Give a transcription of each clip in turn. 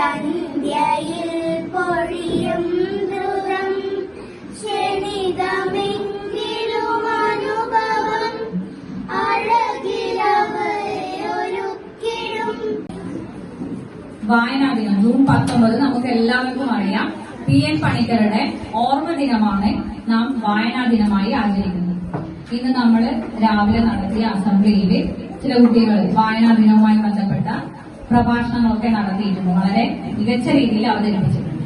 സന്ധ്യയിൽ പൊഴിയും ദ്രുതം ക്ഷണിതമെങ്കിലും അനുഭവം അഴകിലവയൊരുക്കിടും. വായനാ ദിനം ജൂൺ 19 നമുക്ക് എല്ലാവർക്കും അറിയാം. PN പണിക്കരുടെ ഓർമ്മ ദിനമാണ് നാം വായനാ ദിനമായി ആചരിക്കുന്നത്. ഇന്ന് നമ്മൾ രാവിലെ നടത്തിയ അസംബ്ലിയിൽ ചില കുട്ടികൾ വായനാ ദിനവുമായി ബന്ധപ്പെട്ട പ്രഭാഷണങ്ങളൊക്കെ നടത്തിയിട്ടുണ്ട്. വളരെ മികച്ച രീതിയിൽ അവതരിപ്പിച്ചിട്ടുണ്ട്.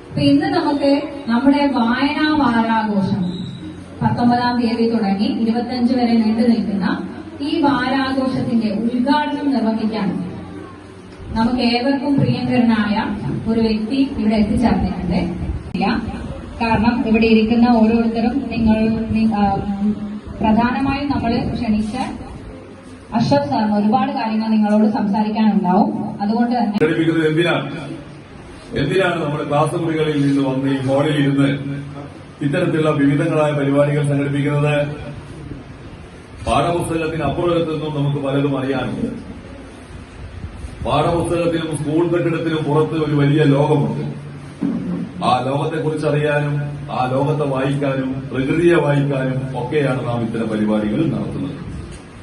അപ്പൊ ഇന്ന് നമുക്ക് നമ്മുടെ വായനാ വാരാഘോഷം 19-ാം തീയതി തുടങ്ങി 25 വരെ നീണ്ടു നിൽക്കുന്ന ഈ വാരാഘോഷത്തിന്റെ ഉദ്ഘാടനം നിർവഹിക്കാൻ നമുക്ക് ഏവർക്കും പ്രിയങ്കരനായ ഒരു വ്യക്തി ഇവിടെ എത്തിച്ചേർന്നിട്ടുണ്ട്. കാരണം ഇവിടെ ഇരിക്കുന്ന ഓരോരുത്തരും പ്രധാനമായും നമ്മൾ ക്ഷണിച്ച അഷ്റഫ് സാറിന് ഒരുപാട് കാര്യങ്ങൾ നിങ്ങളോട് സംസാരിക്കാനുണ്ടാവും. അതുകൊണ്ട് തന്നെ എന്തിനാണ് നമ്മുടെ ക്ലാസ് മുറികളിൽ നിന്ന് വന്ന് ഈ ഹാളിൽ ഇരുന്ന് ഇത്തരത്തിലുള്ള വിവിധങ്ങളായ പരിപാടികൾ സംഘടിപ്പിക്കുന്നത്? പാഠപുസ്തകത്തിന് അപ്പുറത്ത് നിന്നും നമുക്ക് പലതും അറിയാനുണ്ട്. പാഠപുസ്തകത്തിനും സ്കൂൾ കെട്ടിടത്തിനും പുറത്ത് ഒരു വലിയ ലോകമുണ്ട്. ആ ലോകത്തെക്കുറിച്ച് അറിയാനും ആ ലോകത്തെ വായിക്കാനും പ്രകൃതിയെ വായിക്കാനും ഒക്കെയാണ് നാം ഇത്തരം പരിപാടികൾ നടത്തുന്നത്.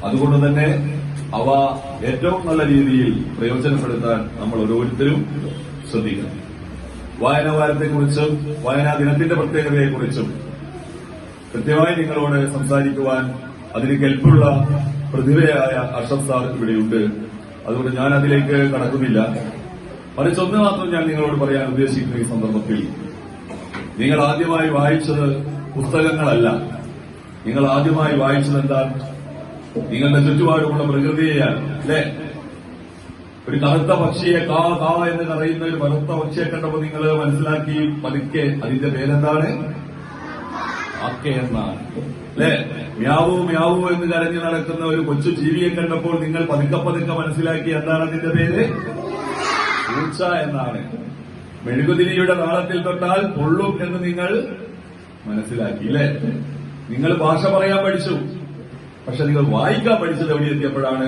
അതുകൊണ്ട് തന്നെ അവ ഏറ്റവും നല്ല രീതിയിൽ പ്രയോജനപ്പെടുത്താൻ നമ്മൾ ഓരോരുത്തരും ശ്രദ്ധിക്കണം. വായനാവാരത്തെക്കുറിച്ചും വായനാ ദിനത്തിന്റെ പ്രത്യേകതയെക്കുറിച്ചും കൃത്യമായി നിങ്ങളോട് സംസാരിക്കുവാൻ അതിന് കെൽപ്പുള്ള പ്രതിഭയായ അഷ്റഫ് സാർ ഇവിടെയുണ്ട്. അതുകൊണ്ട് ഞാൻ അതിലേക്ക് കടക്കുന്നില്ല. മറിച്ച് ഒന്ന് മാത്രം ഞാൻ നിങ്ങളോട് പറയാൻ ഉദ്ദേശിക്കുന്ന ഈ സന്ദർഭത്തിൽ, നിങ്ങൾ ആദ്യമായി വായിച്ചത് പുസ്തകങ്ങളല്ല. നിങ്ങൾ ആദ്യമായി വായിച്ചത് എന്താണ്? നിങ്ങളുടെ ചുറ്റുപാടുമുള്ള പ്രകൃതിയെയാണ്. അല്ലേ? ഒരു കറുത്ത പക്ഷിയെ കാ കാ എന്ന് പറയുന്ന ഒരു കറുത്ത പക്ഷിയെ കണ്ടപ്പോൾ നിങ്ങൾ മനസ്സിലാക്കി പതുക്കെ അതിന്റെ പേരെന്താണ്? കാക്ക എന്നാണ്. അല്ലെ? മ്യാവൂ മ്യാവൂ എന്ന് കരഞ്ഞു നടക്കുന്ന ഒരു കൊച്ചു ജീവിയെ കണ്ടപ്പോൾ നിങ്ങൾ പതുക്കെ പതുക്കെ മനസ്സിലാക്കി എന്താണ് അതിന്റെ പേര്? പൂച്ച എന്നാണ്. മെഴുകുതിരിയുടെ താളത്തിൽ തൊട്ടാൽ പൊള്ളും എന്ന് നിങ്ങൾ മനസ്സിലാക്കി. അല്ലെ? നിങ്ങൾ ഭാഷ പറയാൻ പഠിച്ചു, പക്ഷെ നിങ്ങൾ വായിക്കാൻ പഠിച്ചത് എവിടെയെത്തിയപ്പോഴാണ്?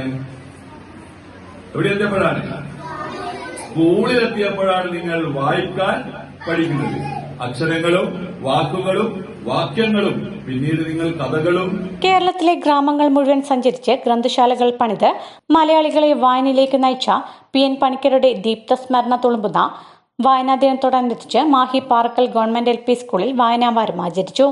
സ്കൂളിലെത്തിയപ്പോഴാണ് നിങ്ങൾ വായിക്കാൻ പഠിക്കുന്നത്. അക്ഷരങ്ങളും വാക്കുകളും വാക്യങ്ങളും, പിന്നീട് നിങ്ങൾ കഥകളും. കേരളത്തിലെ ഗ്രാമങ്ങൾ മുഴുവൻ സഞ്ചരിച്ച് ഗ്രന്ഥശാലകൾ പണിത് മലയാളികളെ വായനയിലേക്ക് നയിച്ച PN പണിക്കരുടെ ദീപ്തസ്മരണ തുളുമ്പുന്ന വായനാ ദിനത്തോടനുബന്ധിച്ച് മാഹി പാറക്കൽ ഗവൺമെന്റ് LP സ്കൂളിൽ വായനാവാരം ആചരിച്ചു.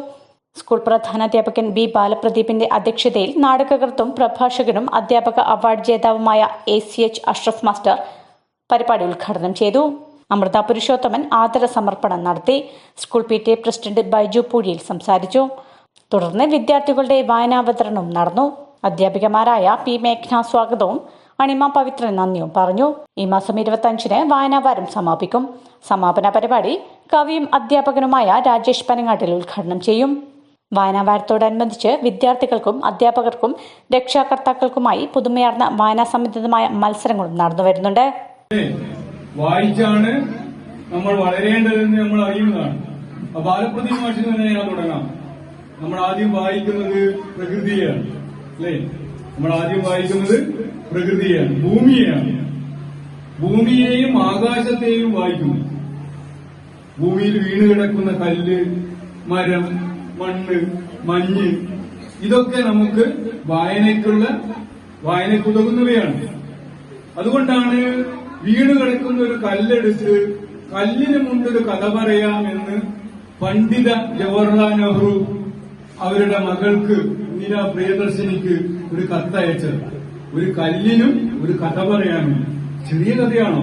സ്കൂൾ പ്രധാനാധ്യാപകൻ B ബാലപ്രദീപിന്റെ അധ്യക്ഷതയിൽ നാടകകൃത്തും പ്രഭാഷകനും അധ്യാപക അവാർഡ് ജേതാവുമായ ACH അഷ്റഫ് മാസ്റ്റർ പരിപാടി ഉദ്ഘാടനം ചെയ്തു. അമൃത പുരുഷോത്തമൻ ആദര സമർപ്പണം നടത്തി. സ്കൂൾ PTA പ്രസിഡന്റ് ബൈജു പൂഴിയിൽ സംസാരിച്ചു. തുടർന്ന് വിദ്യാർത്ഥികളുടെ വായനാവതരണവും നടന്നു. അധ്യാപികമാരായ P മേഘ്ന സ്വാഗതവും അണിമ പവിത്രൻ നന്ദിയും പറഞ്ഞു. ഈ മാസം 25-ന് വായനാവാരം സമാപിക്കും. സമാപന പരിപാടി കവിയും അധ്യാപകനുമായ രാജേഷ് പനങ്ങാട്ടിൽ ഉദ്ഘാടനം ചെയ്യും. വായനാവാരത്തോടനുബന്ധിച്ച് വിദ്യാർത്ഥികൾക്കും അധ്യാപകർക്കും രക്ഷാകർത്താക്കൾക്കുമായി പുതുമയാർന്ന വായനാ സംബന്ധിതമായ മത്സരങ്ങളും നടന്നു വരുന്നുണ്ട്. വായിച്ചാണ് നമ്മൾ വളരേണ്ടതെന്ന് നമ്മൾ അറിയുന്നതാണ്. ബാലപ്രദീപ് മാഷിൽ തന്നെ ഞാൻ തുടങ്ങാം. നമ്മൾ ആദ്യം വായിക്കുന്നത് പ്രകൃതിയെയാണ്. അല്ലേ? നമ്മൾ ആദ്യം വായിക്കുന്നത് പ്രകൃതിയെയാണ്, ഭൂമിയെയാണ്. ഭൂമിയെയും ആകാശത്തെയും വായിക്കുന്നു. ഭൂമിയിൽ വീണ് കിടക്കുന്ന കല്ല്, മരം, മണ്ണ്, മഞ്ഞ്, ഇതൊക്കെ നമുക്ക് വായനയ്ക്കുതകുന്നവയാണ്. അതുകൊണ്ടാണ് വീണ് കിടക്കുന്ന ഒരു കല്ലെടുത്ത് കല്ലിന് മുമ്പൊരു കഥ പറയാമെന്ന് പണ്ഡിത ജവഹർലാൽ നെഹ്റു അവരുടെ മകൾക്ക് ഇന്ദിരാ പ്രിയദർശിനിക്ക് ഒരു കത്തയച്ചത്. ഒരു കല്ലിനും ഒരു കഥ പറയാമില്ല. ചെറിയ കഥയാണോ?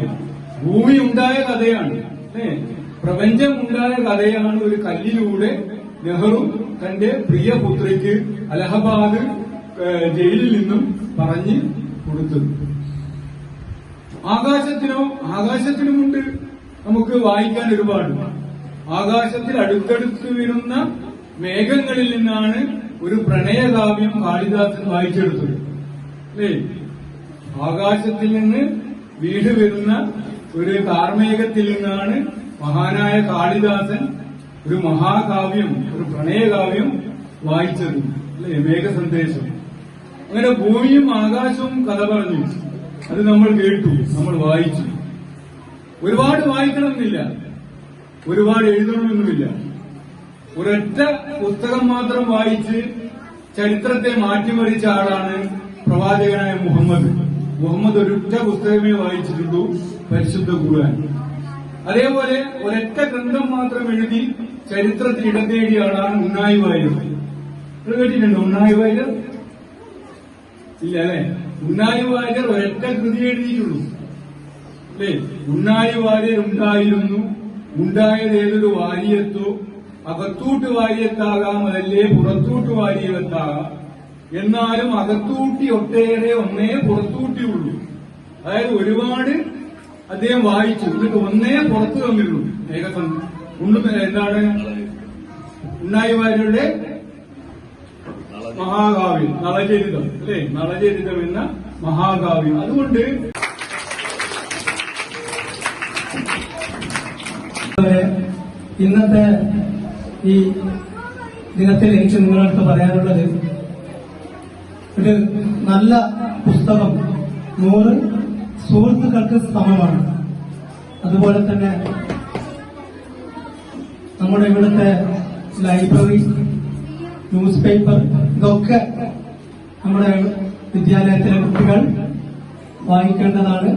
ഭൂമി ഉണ്ടായ കഥയാണ്. പ്രപഞ്ചം ഉണ്ടായ കഥയാണ് ഒരു കല്ലിലൂടെ നെഹ്റു തന്റെ പ്രിയപുത്രിക്ക് അലഹബാദ് ജയിലിൽ നിന്നും പറഞ്ഞു കൊടുത്തത്. ആകാശത്തിനുമുണ്ട് നമുക്ക് വായിക്കാൻ ഒരുപാട്. ആകാശത്തിൽ അടുത്തടുത്ത് വരുന്ന മേഘങ്ങളിൽ നിന്നാണ് ഒരു പ്രണയകാവ്യം കാളിദാസൻ വായിച്ചെടുത്തത്. അല്ലേ? ആകാശത്തിൽ നിന്ന് വീട് വരുന്ന ഒരു കാർമേഘത്തിൽ നിന്നാണ് മഹാനായ കാളിദാസൻ ഒരു മഹാകാവ്യം, ഒരു പ്രണയകാവ്യം വായിച്ചത്. അല്ലേ? മേഘസന്ദേശം. അങ്ങനെ ഭൂമിയും ആകാശവും കഥ പറഞ്ഞു. അത് നമ്മൾ കേട്ടു, നമ്മൾ വായിച്ചു. ഒരുപാട് വായിക്കണമെന്നില്ല, ഒരുപാട് എഴുതണമെന്നുമില്ല. ഒരൊറ്റ പുസ്തകം മാത്രം വായിച്ച് ചരിത്രത്തെ മാറ്റിമറിച്ച ആളാണ് പ്രവാചകനായ മുഹമ്മദ്. ഒരൊറ്റ പുസ്തകമേ വായിച്ചിട്ടുള്ളൂ, പരിശുദ്ധ ഖുർആൻ. അതേപോലെ ഒരൊറ്റ ഗ്രന്ഥം മാത്രം എഴുതി ചരിത്രത്തിൽ ഇടം നേടിയ ആളാണ് ഉണ്ണായി വാര്യർ. കേട്ടിട്ടുണ്ടോ ഉണ്ണായി വാര്യർ? ഇല്ല അല്ലെ? ഉണ്ണായി വാര്യർ ഒരൊറ്റ കൃതി എഴുതിയിട്ടുള്ളൂ അല്ലേ? ഉണ്ണായി വാര്യർ ഉണ്ടായിരുന്നു, ഉണ്ടായത് ഏതൊരു വാര്യത്തോ, അകത്തൂട്ട് വാര്യത്താകാം, അതല്ലേ പുറത്തൂട്ട് വാര്യത്താകാം. എന്നാലും അകത്തൂട്ടി ഒട്ടേറെ ഒന്നേ പുറത്തൂട്ടിയുള്ളൂ. അതായത് ഒരുപാട് അദ്ദേഹം വായിച്ചു, എന്നിട്ട് ഒന്നേ പുറത്തു തന്നിട്ടുള്ളൂ. എന്താണ് ഉണ്ണായി വാര്യരുടെ മഹാകാവ്യം, നളചരിതം അല്ലെ? നളചരിതം എന്ന മഹാകാവ്യം. അതുകൊണ്ട് ഇന്നത്തെ ഈ ദിനത്തിൽ എനിക്ക് നിങ്ങളടുത്ത് പറയാനുള്ളത്, ഒരു നല്ല പുസ്തകം 100 സുഹൃത്തുക്കൾക്ക് സമമാണ്. അതുപോലെ തന്നെ നമ്മുടെ ഇവിടുത്തെ ലൈബ്രറി, ന്യൂസ് പേപ്പർ, ഇതൊക്കെ നമ്മുടെ വിദ്യാലയത്തിലെ കുട്ടികൾ വായിക്കേണ്ടതാണ്.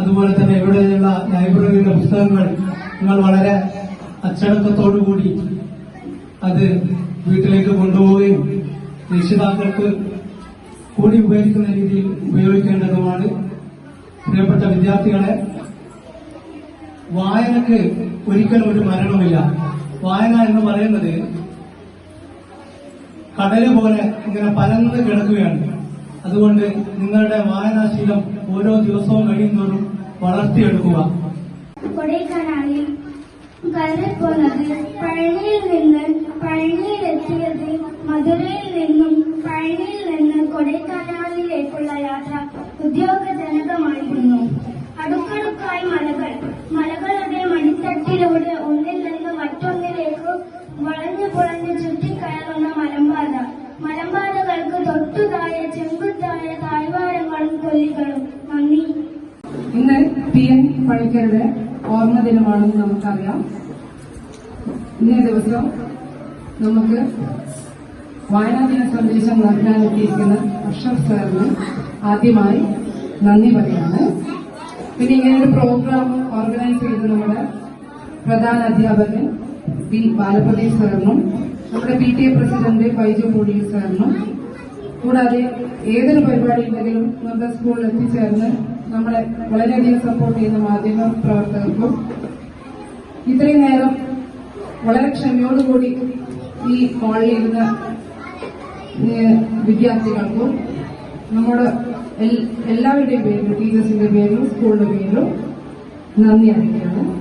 അതുപോലെ തന്നെ ഇവിടെയുള്ള ലൈബ്രറിയിലെ പുസ്തകങ്ങൾ നിങ്ങൾ വളരെ അച്ചടക്കത്തോടുകൂടി അത് വീട്ടിലേക്ക് കൊണ്ടുപോവുകയും രക്ഷിതാക്കൾക്ക് കൂടി ഉപയോഗിക്കുന്ന രീതിയിൽ ഉപയോഗിക്കേണ്ടതുമാണ്. പ്രിയപ്പെട്ട വിദ്യാർത്ഥികളെ, വായനക്ക് ഒരിക്കലും ഒരു മരണമില്ല. വായന എന്ന് പറയുന്നത് കടല് പോലെ ഇങ്ങനെ പരന്ന് കിടക്കുകയാണ്. അതുകൊണ്ട് നിങ്ങളുടെ വായനാശീലം ഓരോ ദിവസവും കഴിയുന്നതോറും വളർത്തിയെടുക്കുക. കൊടൈക്കനാലിൽ കയറി പോന്നത് പഴനിയിലെത്തിയത് മധുരയിൽ നിന്നും പഴനിയിൽ നിന്ന് കൊടൈക്കനാലിലേക്കുള്ള യാത്ര ഉദ്യോഗജനകമായിരുന്നു. അടുക്കടുക്കായി മലകളുടെ മടിത്തട്ടിലൂടെ ഒന്നിൽ നിന്ന് മറ്റൊന്നിലേക്ക് വളഞ്ഞു പുളഞ്ഞു ചുറ്റിക്കയറുന്ന മലമ്പാതകൾക്ക് തൊട്ടുതായ ചെങ്കുത്തായ താഴ്വാരങ്ങളും കൊല്ലികളും. നന്ദി. ഇന്ന് PN പണിക്കരുടെ ഓർമ്മ ദിനമാണെന്ന് നമുക്കറിയാം. ഇന്നേ ദിവസം നമുക്ക് വായനാദിന സന്ദേശം നൽകാനെത്തിയിരിക്കുന്ന അഷ്റഫ് സാറിന് ആദ്യമായി നന്ദി പറയാണ്. പിന്നെ ഇങ്ങനൊരു പ്രോഗ്രാം ഓർഗനൈസ് ചെയ്ത് നമ്മുടെ പ്രധാന അധ്യാപകൻ B. ബാലപതി സാറിനും നമ്മുടെ PTA പ്രസിഡന്റ് ബൈജു പൂടി സാറിനും, കൂടാതെ ഏതൊരു പരിപാടി ഉണ്ടെങ്കിലും നമ്മുടെ സ്കൂളിൽ എത്തിച്ചേർന്ന് നമ്മളെ വളരെയധികം സപ്പോർട്ട് ചെയ്യുന്ന മാധ്യമ പ്രവർത്തകർക്കും, ഇത്രയും നേരം വളരെ ക്ഷമയോടുകൂടി ഈ ഹാളിലിരുന്ന വിദ്യാർത്ഥികൾക്കും നമ്മുടെ എല്ലാവരുടെയും പേരിലും, ടീച്ചേഴ്സിന്റെ പേരിലും സ്കൂളിന്റെ പേരിലും നന്ദി അറിയിക്കുകയാണ്.